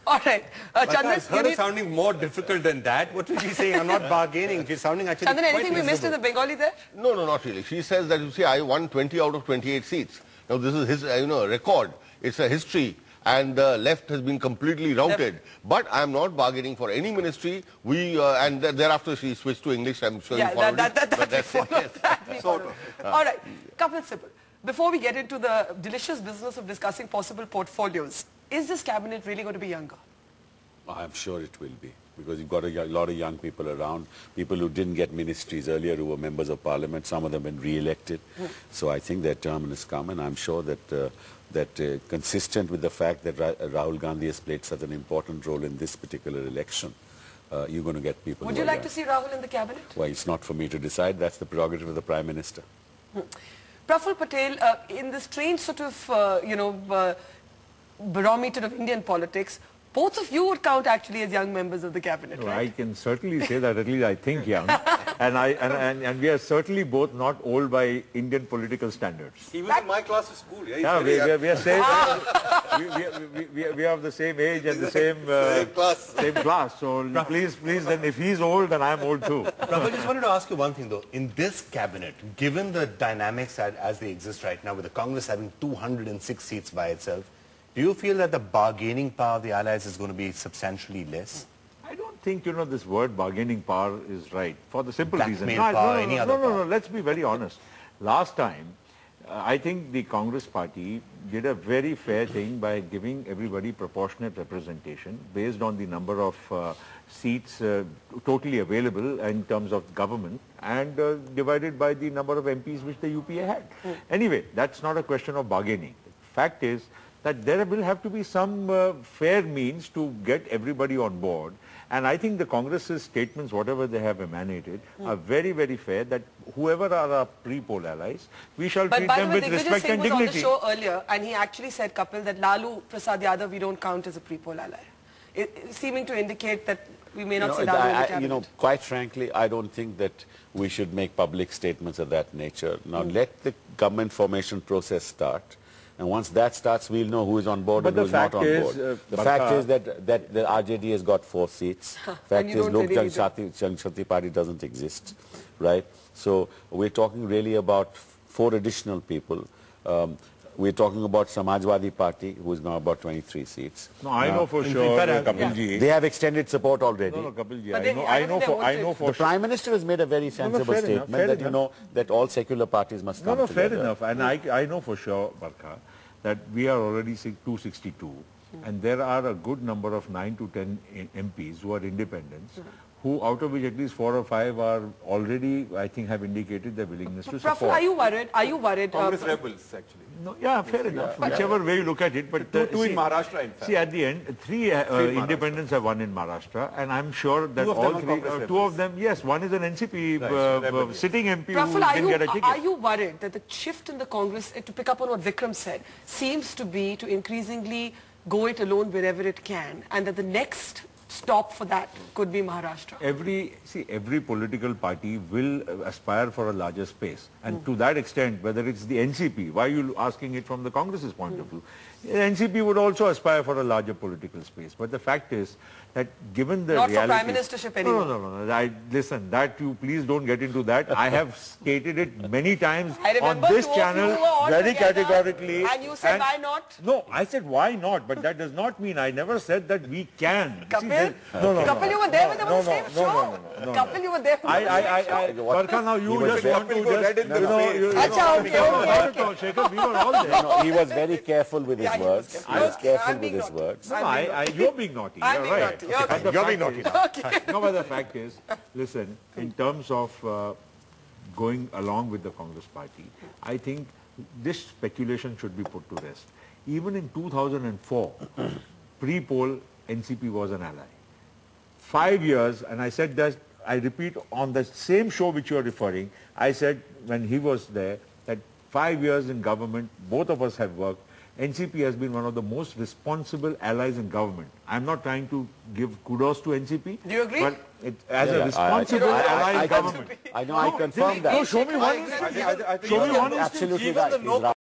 All right. Chandran, her sounding more difficult than that. What is she saying? I'm not bargaining. She's sounding actually Chandran, anything we missed in the Bengali there? No, not really. She says that, you see, I won 20 out of 28 seats. Now, this is his, record. It's a history. And the left has been completely routed. But I'm not bargaining for any ministry. And thereafter she switched to English. I'm sure you followed it. All right. Kapil Sibal, before we get into the delicious business of discussing possible portfolios, is this cabinet really going to be younger? I'm sure it will be, because you've got a lot of young people around, people who didn't get ministries earlier, who were members of parliament. Some of them have been re-elected. So I think their term has come, and I'm sure that consistent with the fact that Rahul Gandhi has played such an important role in this particular election, you're going to get people. Would you like to see Rahul in the cabinet? Well, it's not for me to decide. That's the prerogative of the Prime Minister. Praful Patel, in this strange sort of, barometer of Indian politics, both of you would count actually as young members of the cabinet, no, right? I can certainly say that, at least I think young. and we are certainly both not old by Indian political standards. He was in my class of school. Yeah, we are same. we are of the same age and the same class. So please, then if he's old, then I'm old too. I just wanted to ask you one thing though. In this cabinet, given the dynamics as they exist right now, with the Congress having 206 seats by itself, do you feel that the bargaining power of the allies is going to be substantially less? I don't think, this word bargaining power is right, for the simple reason. No, let's be very honest. Last time, I think the Congress party did a very fair thing by giving everybody proportionate representation based on the number of seats totally available in terms of government, and divided by the number of MPs which the UPA had. Anyway, that's not a question of bargaining. The fact is that there will have to be some fair means to get everybody on board. And I think the Congress's statements, whatever they have emanated, are very, very fair, that whoever are our pre-poll allies, we shall treat them with respect and dignity. But by the way, Digvijay Singh was on the show earlier, and he actually said, Kapil, that Lalu Prasad Yadav we don't count as a pre-poll ally, seeming to indicate that we may not see Lalu in the cabinet. Quite frankly, I don't think that we should make public statements of that nature. Now, let the government formation process start. And once that starts, we'll know who is on board and who is not on board. The fact is that the RJD has got 4 seats. The fact is Lok Janshakti Party doesn't exist, right? So we're talking really about 4 additional people. We're talking about Samajwadi Party, who is now about 23 seats. No, I know for sure, Kapilji. They have extended support already. No, Kapilji, I know for the Prime Minister has made a very sensible statement that, that all secular parties must come together. Fair enough. And I know for sure, Barkha, that we are already 262. And there are a good number of 9 to 10 MPs who are independents, who out of which at least 4 or 5 are already, I think, have indicated their willingness to support. Are you worried? Are you worried? Congress rebels, actually. No, yeah, fair enough. Whichever way you look at it. But two in Maharashtra, in fact. See, at the end, 3 independents have won in Maharashtra, and I'm sure that all 3, 2 of them, yes, one is an NCP sitting MP Praful, who didn't get a ticket. Are you worried that the shift in the Congress, to pick up on what Vikram said, seems to be to increasingly go it alone wherever it can, and that the next stop for that could be Maharashtra? Every political party will aspire for a larger space, and to that extent, whether it's the NCP, why are you asking it from the Congress's point of view? The NCP would also aspire for a larger political space, but the fact is that given the reality... Not for Prime Ministership anymore. No. Listen, that you please don't get into that. I have stated it many times on this channel very categorically. And you said why not? No, I said why not, but that does not mean I never said that we can. Kapil? Kapil, you were there with them on the same show. Kapil, you were there with them on the same show. Barkha, now you just want to we were all there. He was very careful with his words. He was careful with his words. You're being naughty. You're right. You're being naughty. No, but the fact is, listen, in terms of going along with the Congress party, I think this speculation should be put to rest. Even in 2004, pre-poll, NCP was an ally. 5 years, and I said that, I repeat, on the same show which you are referring, I said when he was there, that 5 years in government, both of us have worked. NCP has been one of the most responsible allies in government. I'm not trying to give kudos to NCP. Do you agree? But as a responsible ally in government. I know, I confirm that. No, show me one. Show me one. Absolutely right.